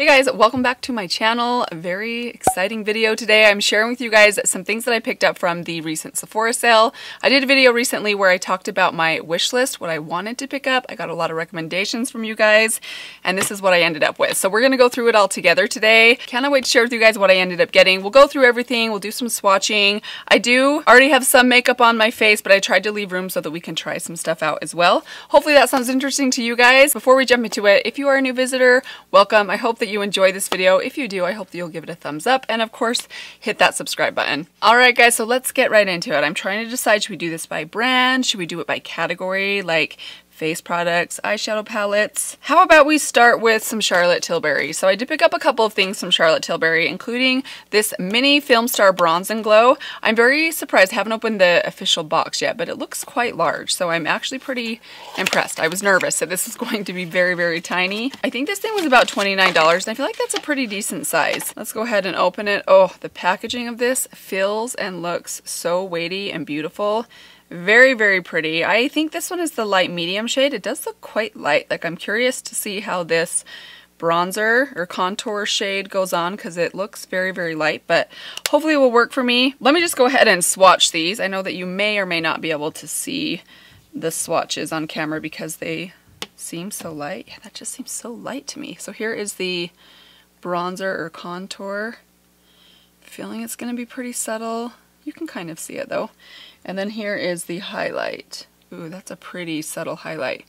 Hey guys, welcome back to my channel. A very exciting video today. I'm sharing with you guys some things that I picked up from the recent Sephora sale. I did a video recently where I talked about my wish list, what I wanted to pick up. I got a lot of recommendations from you guys, and this is what I ended up with. So we're gonna go through it all together today. Cannot wait to share with you guys what I ended up getting. We'll go through everything, we'll do some swatching. I do already have some makeup on my face, but I tried to leave room so that we can try some stuff out as well. Hopefully that sounds interesting to you guys. Before we jump into it, if you are a new visitor, welcome. I hope that you enjoy this video. If you do, I hope that you'll give it a thumbs up and of course hit that subscribe button. Alright guys, so let's get right into it. I'm trying to decide, should we do this by brand? Should we do it by category, like face products, eyeshadow palettes? How about we start with some Charlotte Tilbury? So I did pick up a couple of things from Charlotte Tilbury, including this mini Film Star Bronze and Glow. I'm very surprised. I haven't opened the official box yet, but it looks quite large, so I'm actually pretty impressed. I was nervous that this is going to be very, very tiny. I think this thing was about $29, and I feel like that's a pretty decent size. Let's go ahead and open it. Oh, the packaging of this feels and looks so weighty and beautiful. Very, very pretty. I think this one is the light medium shade. It does look quite light. Like, I'm curious to see how this bronzer or contour shade goes on because it looks very, very light, but hopefully it will work for me. Let me just go ahead and swatch these. I know that you may or may not be able to see the swatches on camera because they seem so light. Yeah, that just seems so light to me. So here is the bronzer or contour. Feeling it's going to be pretty subtle. You can kind of see it though. And then here is the highlight. Ooh, that's a pretty subtle highlight.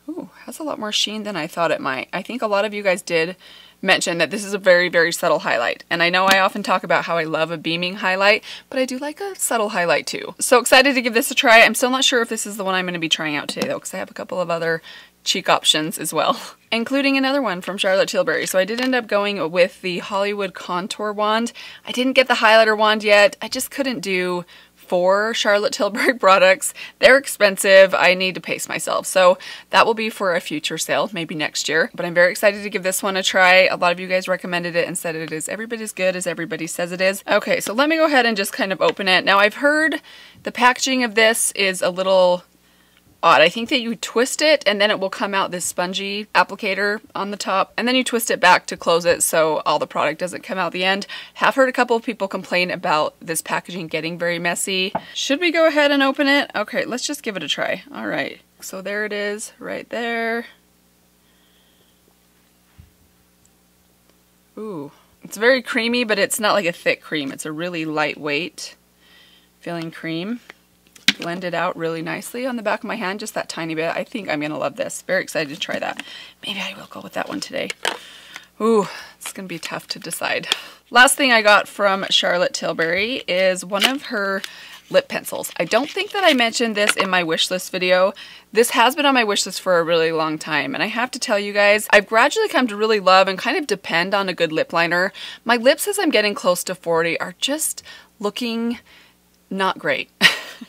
Ooh, has a lot more sheen than I thought it might. I think a lot of you guys did mention that this is a very, very subtle highlight. And I know I often talk about how I love a beaming highlight, but I do like a subtle highlight too. So excited to give this a try. I'm still not sure if this is the one I'm going to be trying out today though, because I have a couple of other cheek options as well, including another one from Charlotte Tilbury. So I did end up going with the Hollywood Contour Wand. I didn't get the highlighter wand yet. I just couldn't do 4 Charlotte Tilbury products. They're expensive. I need to pace myself. So that will be for a future sale, maybe next year. But I'm very excited to give this one a try. A lot of you guys recommended it and said it is every bit as good as everybody says it is. Okay, so let me go ahead and just kind of open it. Now I've heard the packaging of this is a little odd. I think that you twist it and then it will come out this spongy applicator on the top, and then you twist it back to close it so all the product doesn't come out the end. Have heard a couple of people complain about this packaging getting very messy. Should we go ahead and open it? Okay, let's just give it a try. All right, so there it is right there. Ooh, it's very creamy, but it's not like a thick cream. It's a really lightweight feeling cream. Blended out really nicely on the back of my hand, just that tiny bit. I think I'm gonna love this. Very excited to try that. Maybe I will go with that one today. Ooh, it's gonna be tough to decide. Last thing I got from Charlotte Tilbury is one of her lip pencils. I don't think that I mentioned this in my wish list video. This has been on my wish list for a really long time, and I have to tell you guys, I've gradually come to really love and kind of depend on a good lip liner. My lips, as I'm getting close to 40, are just looking not great.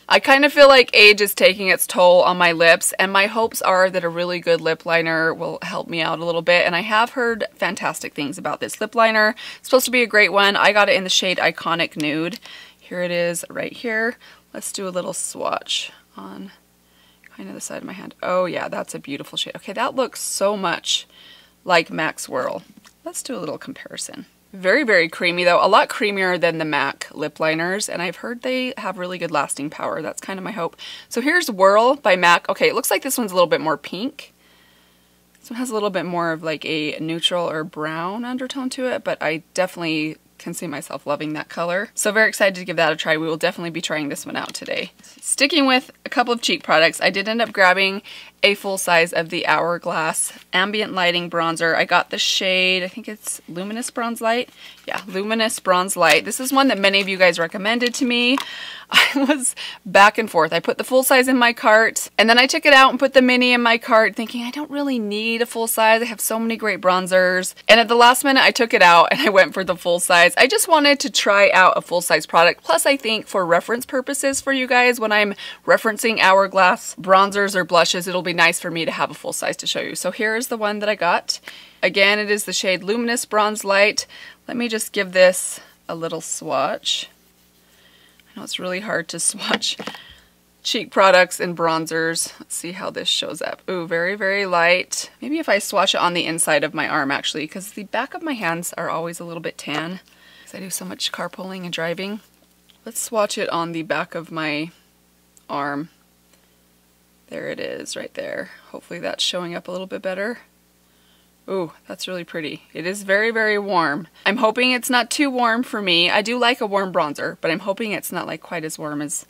I kind of feel like age is taking its toll on my lips, and my hopes are that a really good lip liner will help me out a little bit, and I have heard fantastic things about this lip liner. It's supposed to be a great one. I got it in the shade Iconic Nude. Here it is right here. Let's do a little swatch on kind of the side of my hand. Oh yeah, that's a beautiful shade. Okay, that looks so much like MAC Swirl. Let's do a little comparison. Very, very creamy though. A lot creamier than the MAC lip liners, and I've heard they have really good lasting power. That's kind of my hope. So here's Whirl by MAC. Okay, it looks like this one's a little bit more pink. This one has a little bit more of like a neutral or brown undertone to it, but I definitely can see myself loving that color. So very excited to give that a try. We will definitely be trying this one out today. Sticking with a couple of cheek products, I did end up grabbing a full size of the Hourglass Ambient Lighting Bronzer. I got the shade, I think it's Luminous Bronze Light. Yeah, Luminous Bronze Light. This is one that many of you guys recommended to me. I was back and forth. I put the full size in my cart, and then I took it out and put the mini in my cart thinking I don't really need a full size. I have so many great bronzers. And at the last minute I took it out and I went for the full size. I just wanted to try out a full size product. Plus I think for reference purposes for you guys, when I'm referencing Hourglass bronzers or blushes, it'll be nice for me to have a full size to show you. So here is the one that I got. Again, it is the shade Luminous Bronze Light. Let me just give this a little swatch. I know it's really hard to swatch cheek products and bronzers. Let's see how this shows up. Ooh, very, very light. Maybe if I swatch it on the inside of my arm actually, because the back of my hands are always a little bit tan because I do so much carpooling and driving. Let's swatch it on the back of my arm. There it is right there. Hopefully that's showing up a little bit better. Ooh, that's really pretty. It is very, very warm. I'm hoping it's not too warm for me. I do like a warm bronzer, but I'm hoping it's not like quite as warm as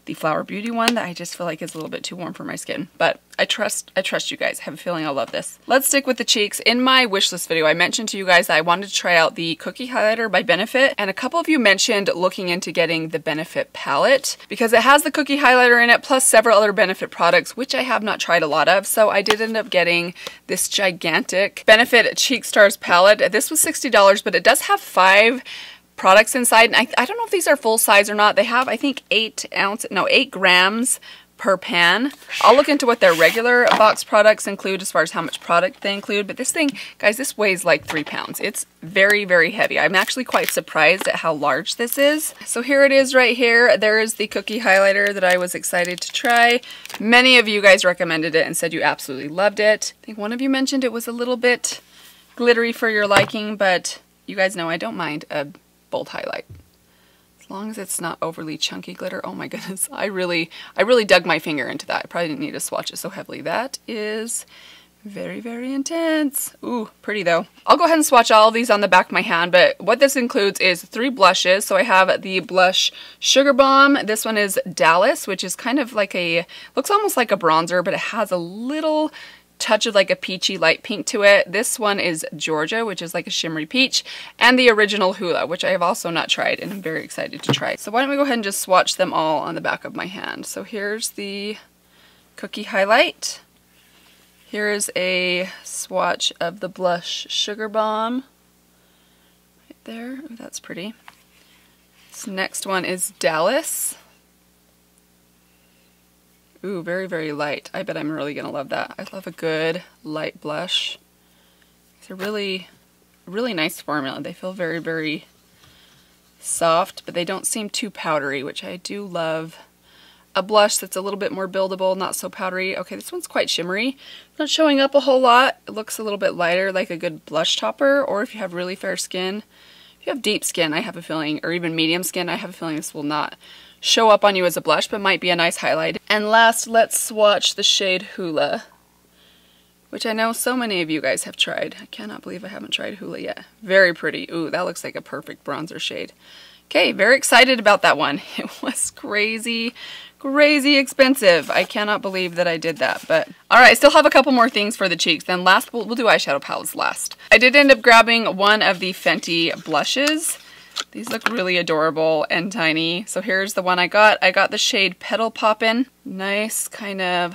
the Flower Beauty one that I just feel like is a little bit too warm for my skin. But I trust you guys. I have a feeling I'll love this. Let's stick with the cheeks. In my wish list video, I mentioned to you guys that I wanted to try out the Cookie Highlighter by Benefit, and a couple of you mentioned looking into getting the Benefit palette because it has the Cookie Highlighter in it plus several other Benefit products, which I have not tried a lot of. So I did end up getting this gigantic Benefit Cheek Stars palette. This was $60, but it does have 5 products inside, and I don't know if these are full size or not. They have, I think, 8 grams per pan. I'll look into what their regular box products include as far as how much product they include, but this thing, guys, this weighs like 3 pounds. It's very, very heavy. I'm actually quite surprised at how large this is. So here it is right here. There is the Cookie Highlighter that I was excited to try. Many of you guys recommended it and said you absolutely loved it. I think one of you mentioned it was a little bit glittery for your liking, but you guys know I don't mind a bold highlight as long as it's not overly chunky glitter. Oh my goodness, I really dug my finger into that. I probably didn't need to swatch it so heavily. That is very, very intense. Ooh, pretty though. I'll go ahead and swatch all of these on the back of my hand, but what this includes is 3 blushes. So I have the blush Sugar Bomb. This one is Dallas, which is kind of like looks almost like a bronzer, but it has a little touch of like a peachy light pink to it. This one is Georgia, which is like a shimmery peach, and the original Hula, which I have also not tried and I'm very excited to try. So why don't we go ahead and just swatch them all on the back of my hand. So here's the Cookie Highlight. Here is a swatch of the blush Sugar Bomb. Right there. Ooh, that's pretty. This next one is Dallas. Ooh, very, very light. I bet I'm really gonna love that. I love a good light blush. It's a really, really nice formula. They feel very, very soft, but they don't seem too powdery, which I do love. A blush that's a little bit more buildable, not so powdery. Okay, this one's quite shimmery. Not showing up a whole lot. It looks a little bit lighter, like a good blush topper, or if you have really fair skin. If you have deep skin, I have a feeling, or even medium skin, I have a feeling this will not show up on you as a blush, but might be a nice highlight. And last, let's swatch the shade Hula, which I know so many of you guys have tried. I cannot believe I haven't tried Hula yet. Very pretty. Ooh, that looks like a perfect bronzer shade. Okay, very excited about that one. It was crazy, crazy expensive. I cannot believe that I did that, but all right, I still have a couple more things for the cheeks. Then last, we'll do eyeshadow palettes last. I did end up grabbing one of the Fenty blushes. These look really adorable and tiny. So here's the one I got. I got the shade Petal Poppin'. Nice kind of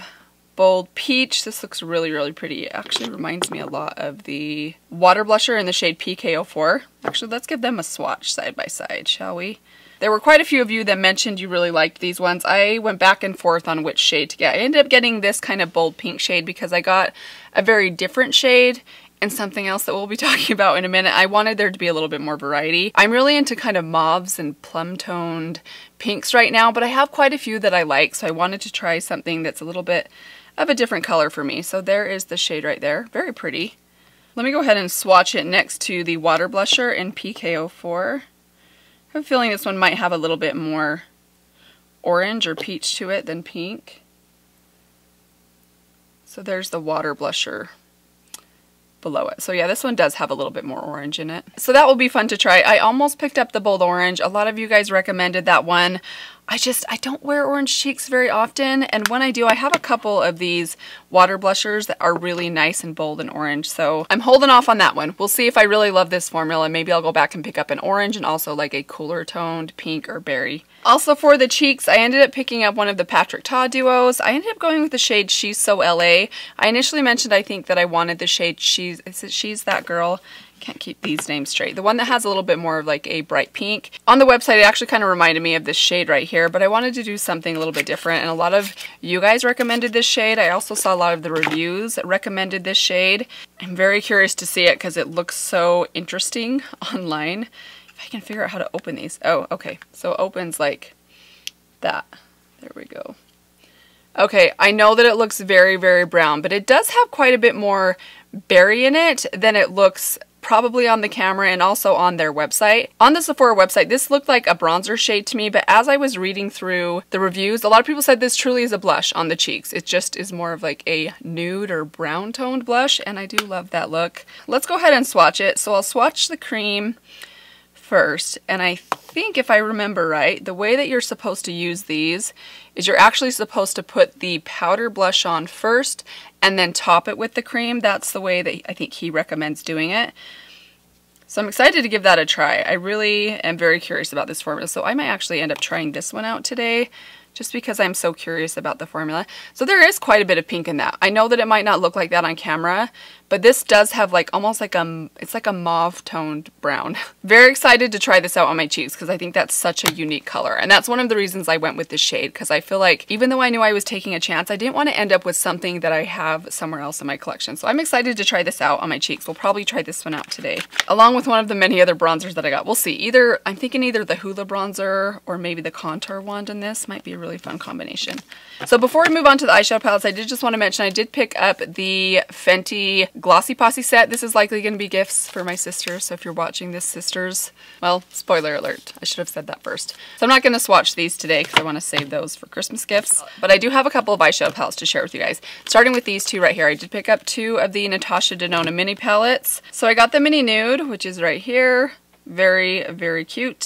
bold peach. This looks really, really pretty. It actually reminds me a lot of the water blusher in the shade PK04. Actually, let's give them a swatch side by side, shall we? There were quite a few of you that mentioned you really liked these ones. I went back and forth on which shade to get. I ended up getting this kind of bold pink shade because I got a very different shade and something else that we'll be talking about in a minute. I wanted there to be a little bit more variety. I'm really into kind of mauves and plum-toned pinks right now, but I have quite a few that I like, so I wanted to try something that's a little bit of a different color for me. So there is the shade right there. Very pretty. Let me go ahead and swatch it next to the water blusher in PK04. I have a feeling this one might have a little bit more orange or peach to it than pink. So there's the water blusher below it. So yeah, this one does have a little bit more orange in it. So that will be fun to try. I almost picked up the bold orange. A lot of you guys recommended that one. I don't wear orange cheeks very often, and when I do, I have a couple of these water blushers that are really nice and bold and orange, so I'm holding off on that one. We'll see if I really love this formula. Maybe I'll go back and pick up an orange and also like a cooler toned pink or berry. Also for the cheeks, I ended up picking up one of the Patrick Ta duos. I ended up going with the shade She's So LA. I initially mentioned I think that I wanted the shade She's That Girl. Can't keep these names straight. The one that has a little bit more of like a bright pink. On the website, it actually kind of reminded me of this shade right here, but I wanted to do something a little bit different, and a lot of you guys recommended this shade. I also saw a lot of the reviews that recommended this shade. I'm very curious to see it because it looks so interesting online. If I can figure out how to open these. Oh, okay. So it opens like that. There we go. Okay, I know that it looks very, very brown, but it does have quite a bit more berry in it than it looks probably on the camera and also on their website. On the Sephora website, this looked like a bronzer shade to me, but as I was reading through the reviews, a lot of people said this truly is a blush on the cheeks. It just is more of like a nude or brown toned blush, and I do love that look. Let's go ahead and swatch it. So I'll swatch the cream first, and I think if I remember right, the way that you're supposed to use these is you're actually supposed to put the powder blush on first and then top it with the cream. That's the way that I think he recommends doing it. So I'm excited to give that a try. I really am very curious about this formula, so I might actually end up trying this one out today just because I'm so curious about the formula. So there is quite a bit of pink in that. I know that it might not look like that on camera, but this does have like almost like it's like a mauve toned brown. Very excited to try this out on my cheeks because I think that's such a unique color. And that's one of the reasons I went with this shade, because I feel like even though I knew I was taking a chance, I didn't want to end up with something that I have somewhere else in my collection. So I'm excited to try this out on my cheeks. We'll probably try this one out today, along with one of the many other bronzers that I got. We'll see. I'm thinking either the Hula bronzer or maybe the contour wand in this might be a really fun combination. So before we move on to the eyeshadow palettes, I did just want to mention I did pick up the Fenty Glossy Posse set. This is likely going to be gifts for my sisters, so if you're watching this, sisters, well, spoiler alert, I should have said that first. So I'm not going to swatch these today because I want to save those for Christmas gifts, but I do have a couple of eyeshadow palettes to share with you guys. Starting with these two right here, I did pick up two of the Natasha Denona mini palettes. So I got the mini nude, which is right here. Very, very cute.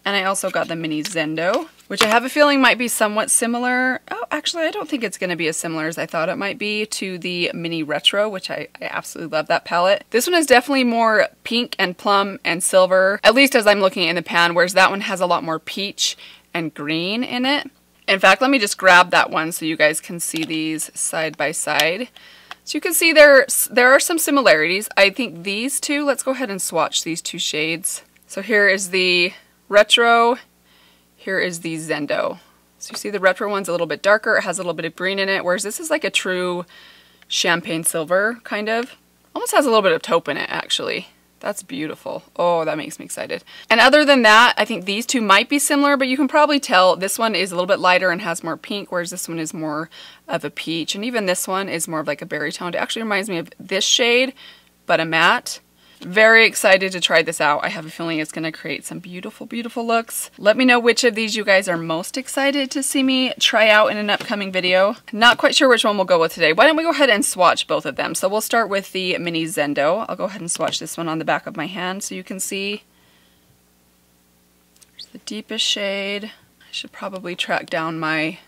And I also got the mini Zendo, which I have a feeling might be somewhat similar. Oh, actually, I don't think it's going to be as similar as I thought it might be to the mini Retro, which I absolutely love that palette. This one is definitely more pink and plum and silver, at least as I'm looking in the pan, whereas that one has a lot more peach and green in it. In fact, let me just grab that one so you guys can see these side by side. So you can see there are some similarities. I think these two, let's go ahead and swatch these two shades. So here is the Retro, here is the Zendo. So you see the Retro one's a little bit darker, it has a little bit of green in it, whereas this is like a true champagne silver, kind of. Almost has a little bit of taupe in it, actually. That's beautiful. Oh, that makes me excited. And other than that, I think these two might be similar, but you can probably tell this one is a little bit lighter and has more pink, whereas this one is more of a peach. And even this one is more of like a berry tone. It actually reminds me of this shade, but a matte. Very excited to try this out. I have a feeling it's going to create some beautiful, beautiful looks. Let me know which of these you guys are most excited to see me try out in an upcoming video. Not quite sure which one we'll go with today. Why don't we go ahead and swatch both of them? So we'll start with the mini Zendo. I'll go ahead and swatch this one on the back of my hand so you can see. There's the deepest shade. I should probably track down my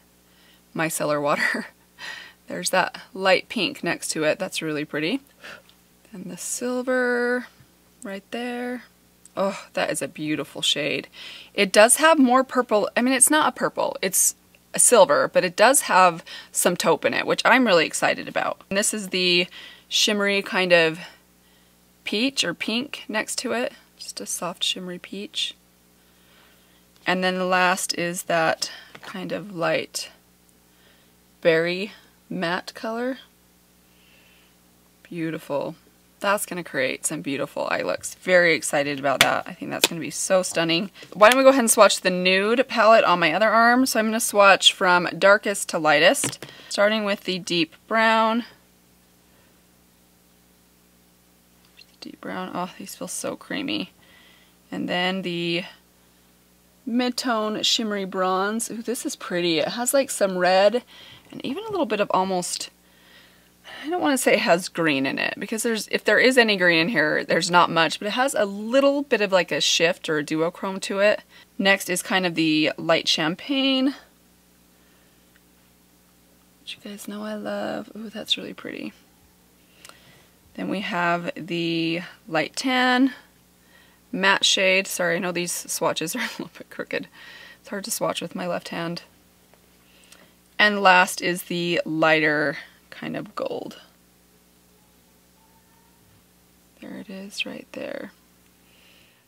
micellar water. There's that light pink next to it. That's really pretty. And the silver right there. Oh, that is a beautiful shade. It does have more purple. I mean, it's not a purple, it's a silver, but it does have some taupe in it, which I'm really excited about. And this is the shimmery kind of peach or pink next to it. Just a soft shimmery peach. And then the last is that kind of light berry matte color. Beautiful. That's going to create some beautiful eye looks. Very excited about that. I think that's going to be so stunning. Why don't we go ahead and swatch the Nude palette on my other arm. So I'm going to swatch from darkest to lightest, starting with the deep brown. Deep brown. Oh, these feel so creamy. And then the mid-tone shimmery bronze. Ooh, this is pretty. It has like some red and even a little bit of almost, I don't want to say it has green in it, because if there is any green in here, there's not much, but it has a little bit of like a shift or a duochrome to it. Next is kind of the light champagne, which you guys know I love. Ooh, that's really pretty. Then we have the light tan, matte shade. Sorry, I know these swatches are a little bit crooked. It's hard to swatch with my left hand. And last is the lighter kind of gold. There it is right there.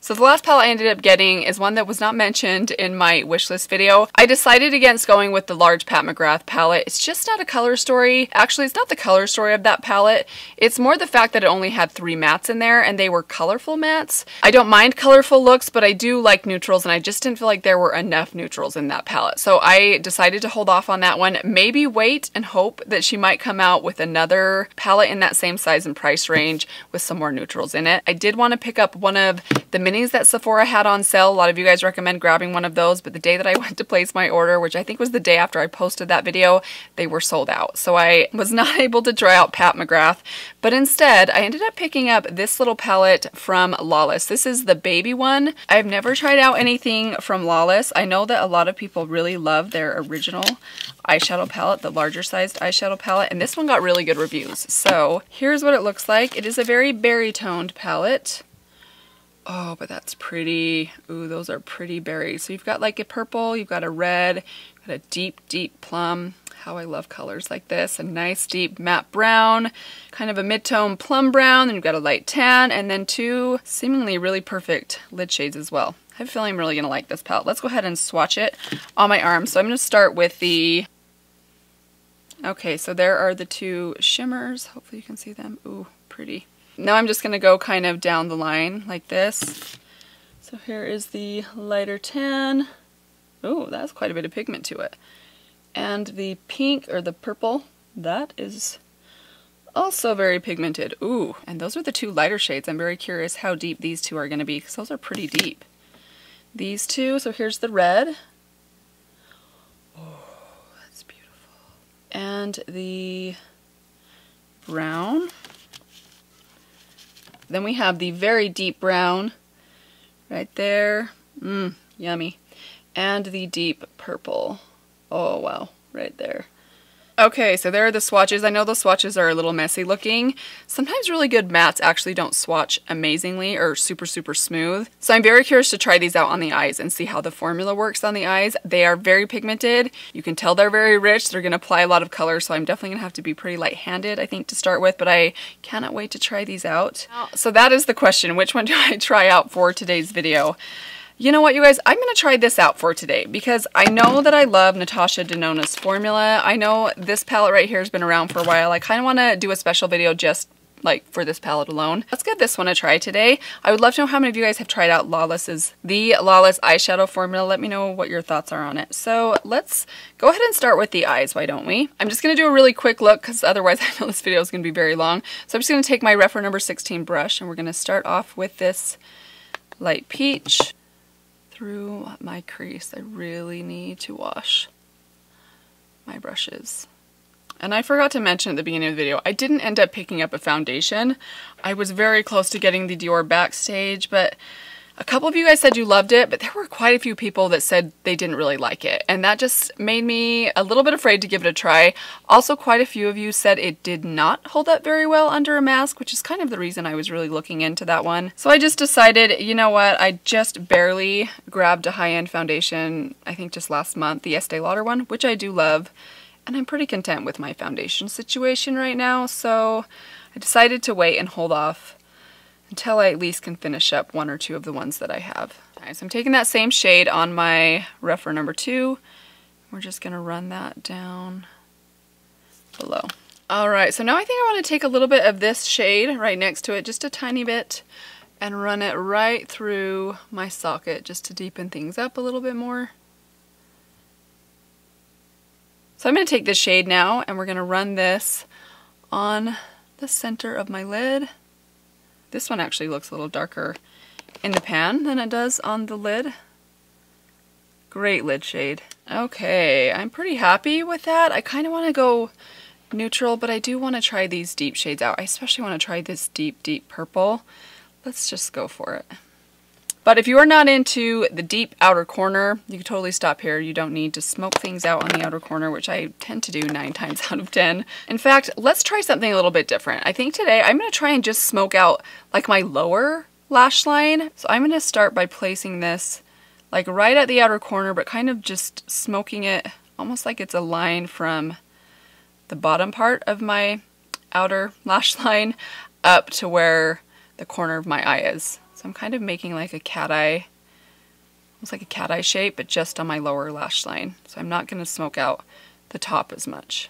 So the last palette I ended up getting is one that was not mentioned in my wishlist video. I decided against going with the large Pat McGrath palette. It's just not a color story. Actually, it's not the color story of that palette. It's more the fact that it only had 3 mattes in there and they were colorful mattes. I don't mind colorful looks, but I do like neutrals and I just didn't feel like there were enough neutrals in that palette. So I decided to hold off on that one. Maybe wait and hope that she might come out with another palette in that same size and price range with some more neutrals in it. I did want to pick up one of the minis that Sephora had on sale. A lot of you guys recommend grabbing one of those, but the day that I went to place my order, which I think was the day after I posted that video, they were sold out. So I was not able to try out Pat McGrath, but instead I ended up picking up this little palette from Lawless. This is the baby one. I've never tried out anything from Lawless. I know that a lot of people really love their original eyeshadow palette, the larger sized eyeshadow palette, and this one got really good reviews. So here's what it looks like. It is a very berry toned palette. Oh, but that's pretty. Ooh, those are pretty berries. So you've got like a purple, you've got a red, you've got a deep, deep plum. How I love colors like this. A nice deep matte brown, kind of a mid-tone plum brown, then you've got a light tan, and then 2 seemingly really perfect lid shades as well. I have a feeling I'm really gonna like this palette. Let's go ahead and swatch it on my arm. So I'm gonna start with the, okay, so there are the 2 shimmers. Hopefully you can see them. Ooh, pretty. Now I'm just going to go kind of down the line like this. So here is the lighter tan. Oh, that's quite a bit of pigment to it. And the pink, or the purple, that is also very pigmented. Ooh, and those are the 2 lighter shades. I'm very curious how deep these 2 are going to be, because those are pretty deep. These 2, so here's the red. Oh, that's beautiful. And the brown. Then we have the very deep brown right there. Yummy. And the deep purple. Oh, wow. Right there. Okay, so there are the swatches. I know the swatches are a little messy looking. Sometimes really good mattes actually don't swatch amazingly or super, super smooth. So I'm very curious to try these out on the eyes and see how the formula works on the eyes. They are very pigmented. You can tell they're very rich. They're going to apply a lot of color, so I'm definitely going to have to be pretty light-handed, I think, to start with, but I cannot wait to try these out. So that is the question. Which one do I try out for today's video? You know what, you guys? I'm going to try this out for today because I know that I love Natasha Denona's formula. I know this palette right here has been around for a while. I kind of want to do a special video just like for this palette alone. Let's give this one a try today. I would love to know how many of you guys have tried out the Lawless eyeshadow formula. Let me know what your thoughts are on it. So let's go ahead and start with the eyes, why don't we? I'm just going to do a really quick look because otherwise I know this video is going to be very long. So I'm just going to take my Reference number 16 brush and we're going to start off with this light peach through my crease. I really need to wash my brushes. And I forgot to mention at the beginning of the video, I didn't end up picking up a foundation. I was very close to getting the Dior Backstage, but a couple of you guys said you loved it, but there were quite a few people that said they didn't really like it. And that just made me a little bit afraid to give it a try. Also, quite a few of you said it did not hold up very well under a mask, which is kind of the reason I was really looking into that one. So I just decided, you know what, I just barely grabbed a high-end foundation, I think just last month, the Estee Lauder one, which I do love. And I'm pretty content with my foundation situation right now, so I decided to wait and hold off until I at least can finish up 1 or 2 of the ones that I have. Alright, so I'm taking that same shade on my Reference number 2. We're just going to run that down below. Alright, so now I think I want to take a little bit of this shade right next to it, just a tiny bit, and run it right through my socket just to deepen things up a little bit more. So I'm going to take this shade now and we're going to run this on the center of my lid. This one actually looks a little darker in the pan than it does on the lid. Great lid shade. Okay, I'm pretty happy with that. I kind of want to go neutral, but I do want to try these deep shades out. I especially want to try this deep, deep purple. Let's just go for it. But if you are not into the deep outer corner, you can totally stop here. You don't need to smoke things out on the outer corner, which I tend to do 9 times out of 10. In fact, let's try something a little bit different. I think today I'm going to try and just smoke out like my lower lash line. So I'm going to start by placing this like right at the outer corner, but kind of just smoking it almost like it's a line from the bottom part of my outer lash line up to where the corner of my eye is. So I'm kind of making like a cat eye, almost like a cat eye shape, but just on my lower lash line. So I'm not going to smoke out the top as much.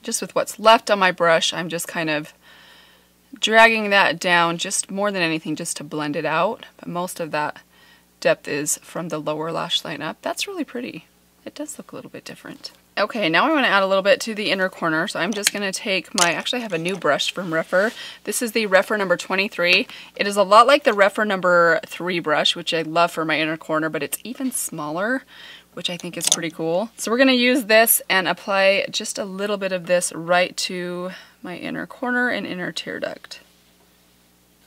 Just with what's left on my brush, I'm just kind of dragging that down just more than anything just to blend it out. But most of that depth is from the lower lash line up. That's really pretty. It does look a little bit different. Okay, now I want to add a little bit to the inner corner, so I'm just going to take my, actually I have a new brush from Rephr. This is the Rephr number 23. It is a lot like the Rephr number 3 brush, which I love for my inner corner, but it's even smaller, which I think is pretty cool. So we're going to use this and apply just a little bit of this right to my inner corner and inner tear duct.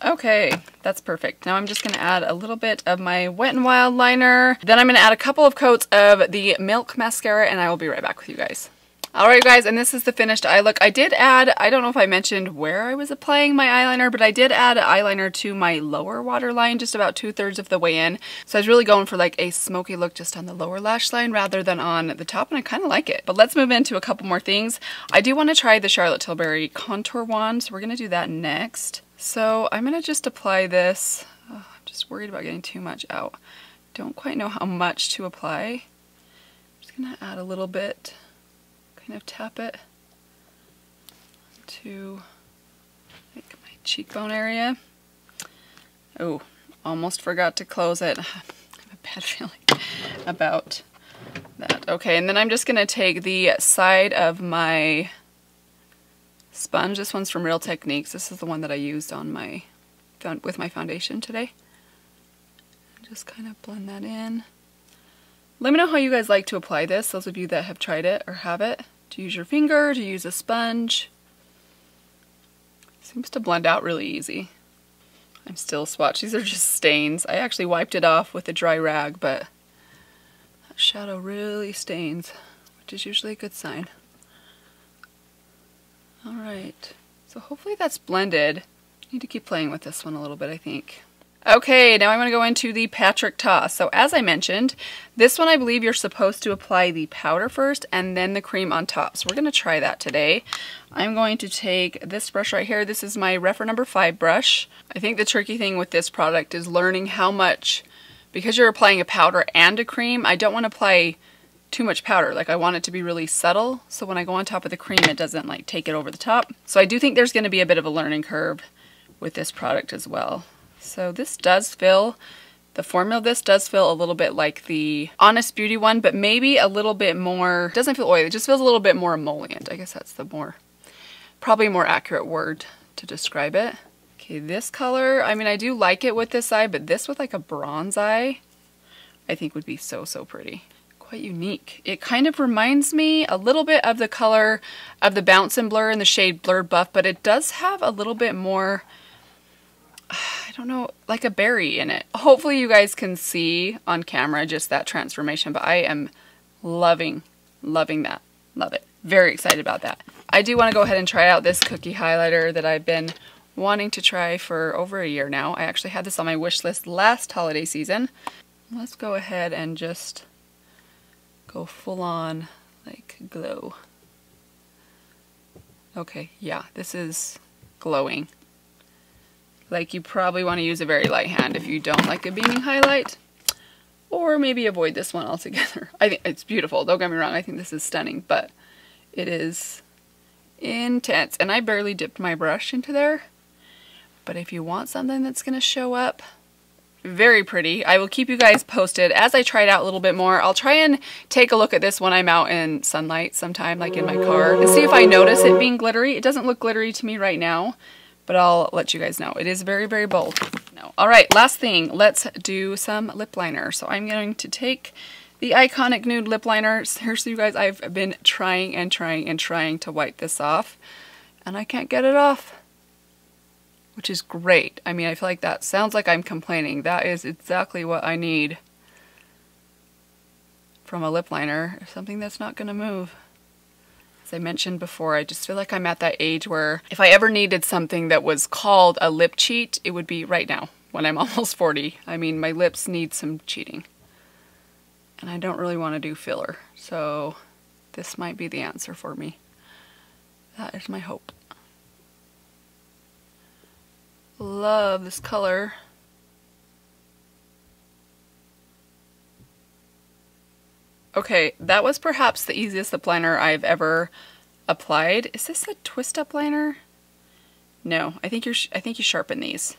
Okay, that's perfect. Now I'm just going to add a little bit of my Wet n Wild liner. Then I'm going to add a couple of coats of the Milk mascara, and I will be right back with you guys. Alright guys, and this is the finished eye look. I did add, I don't know if I mentioned where I was applying my eyeliner, but I did add eyeliner to my lower waterline, just about 2/3 of the way in. So I was really going for like a smoky look just on the lower lash line rather than on the top, and I kind of like it. But let's move into a couple more things. I do want to try the Charlotte Tilbury contour wand, so we're going to do that next. So I'm going to just apply this. Oh, I'm just worried about getting too much out. Don't quite know how much to apply. I'm just going to add a little bit. Kind of tap it to like my cheekbone area. Oh, almost forgot to close it. I have a bad feeling about that. Okay, and then I'm just going to take the side of my sponge. This one's from Real Techniques. This is the one that I used on my with my foundation today. Just kind of blend that in. Let me know how you guys like to apply this, those of you that have tried it or have it. To use your finger, to use a sponge. Seems to blend out really easy. I'm still swatched. These are just stains. I actually wiped it off with a dry rag, but that shadow really stains, which is usually a good sign. Alright, so hopefully that's blended. Need to keep playing with this one a little bit, I think. Okay, now I'm going to go into the Patrick Ta. So as I mentioned, this one I believe you're supposed to apply the powder first and then the cream on top. So we're going to try that today. I'm going to take this brush right here. This is my Rephr number 5 brush. I think the tricky thing with this product is learning how much, because you're applying a powder and a cream, I don't want to apply too much powder. Like I want it to be really subtle, so when I go on top of the cream it doesn't like take it over the top. So I do think there's going to be a bit of a learning curve with this product as well. So this does feel, the formula of this does feel a little bit like the Honest Beauty one, but maybe a little bit more, it doesn't feel oily, it just feels a little bit more emollient. I guess that's the more, probably more accurate word to describe it. Okay, this color, I mean I do like it with this eye, but this with like a bronze eye, I think would be so, so pretty. Quite unique. It kind of reminds me a little bit of the color of the Bounce and Blur in the shade Blurred Buff, but it does have a little bit more, I don't know, like a berry in it. Hopefully you guys can see on camera just that transformation, but I am loving that. Love it. Very excited about that. I do want to go ahead and try out this cookie highlighter that I've been wanting to try for over a year now. I actually had this on my wish list last holiday season. Let's go ahead and just go full on like glow. Okay, yeah, this is glowing. Like you probably want to use a very light hand if you don't like a beaming highlight, or maybe avoid this one altogether. I think it's beautiful, don't get me wrong, I think this is stunning, but it is intense. And I barely dipped my brush into there, but if you want something that's going to show up, very pretty. I will keep you guys posted as I try it out a little bit more. I'll try and take a look at this when I'm out in sunlight sometime, like in my car, and see if I notice it being glittery. It doesn't look glittery to me right now, but I'll let you guys know. It is very, very bold. No. All right, last thing, let's do some lip liner. So I'm going to take the Iconic Nude lip liner. Seriously, you guys, I've been trying and trying and trying to wipe this off, and I can't get it off, which is great. I mean, I feel like that sounds like I'm complaining. That is exactly what I need from a lip liner, something that's not going to move. As I mentioned before, I just feel like I'm at that age where if I ever needed something that was called a lip cheat, it would be right now when I'm almost 40. I mean, my lips need some cheating, and I don't really want to do filler, so this might be the answer for me. That is my hope. Love this color. Okay, that was perhaps the easiest lip liner I've ever applied. Is this a twist up liner? No, I think you sharpen these.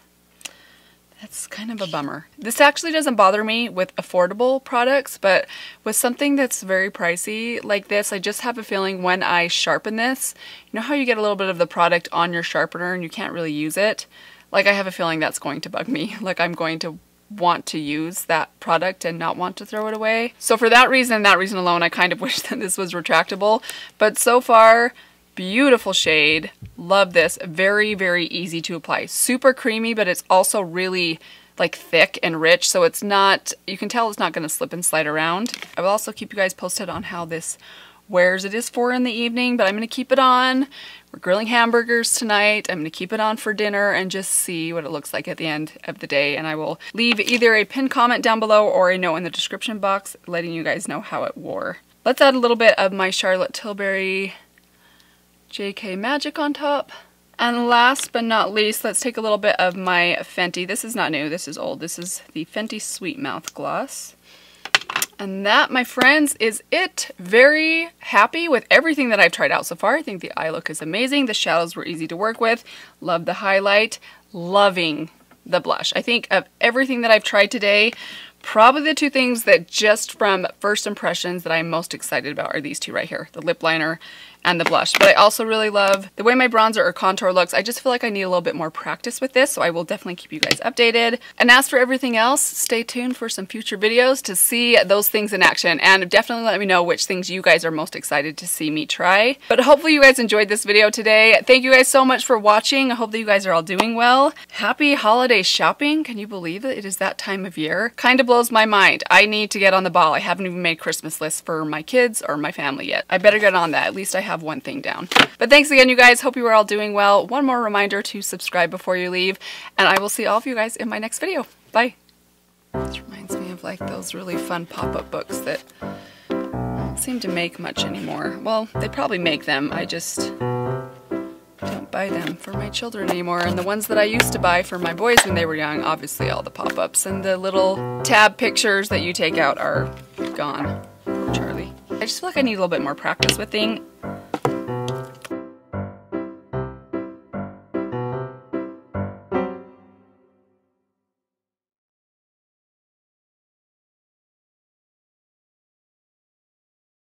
That's kind of a bummer. This actually doesn't bother me with affordable products, but with something that's very pricey like this, I just have a feeling when I sharpen this, you know how you get a little bit of the product on your sharpener and you can't really use it? Like, I have a feeling that's going to bug me. Like, I'm going to want to use that product and not want to throw it away. So for that reason alone, I kind of wish that this was retractable. But so far, beautiful shade. Love this. Very, very easy to apply. Super creamy, but it's also really like thick and rich. So it's not, you can tell it's not going to slip and slide around. I will also keep you guys posted on how this wears. It is for in the evening, but I'm going to keep it on. We're grilling hamburgers tonight. I'm going to keep it on for dinner and just see what it looks like at the end of the day. And I will leave either a pinned comment down below or a note in the description box letting you guys know how it wore. Let's add a little bit of my Charlotte Tilbury JK Magic on top. And last but not least, let's take a little bit of my Fenty. This is not new, this is old. This is the Fenty Sweet Mouth Gloss. And that, my friends, is it. Very happy with everything that I've tried out so far. I think the eye look is amazing. The shadows were easy to work with. Love the highlight. Loving the blush. I think of everything that I've tried today, probably the two things that just from first impressions that I'm most excited about are these two right here. The lip liner and the blush. But I also really love the way my bronzer or contour looks. I just feel like I need a little bit more practice with this, so I will definitely keep you guys updated. And as for everything else, stay tuned for some future videos to see those things in action, and definitely let me know which things you guys are most excited to see me try. But hopefully you guys enjoyed this video today. Thank you guys so much for watching. I hope that you guys are all doing well. Happy holiday shopping. Can you believe it? It is that time of year. Kind of blows my mind. I need to get on the ball. I haven't even made Christmas lists for my kids or my family yet. I better get on that. At least I have one thing down. But thanks again, you guys. Hope you are all doing well. One more reminder to subscribe before you leave, and I will see all of you guys in my next video. Bye. This reminds me of like those really fun pop-up books that don't seem to make much anymore. Well, they probably make them. I just don't buy them for my children anymore. And the ones that I used to buy for my boys when they were young, obviously all the pop-ups and the little tab pictures that you take out are gone. Poor Charlie. I just feel like I need a little bit more practice with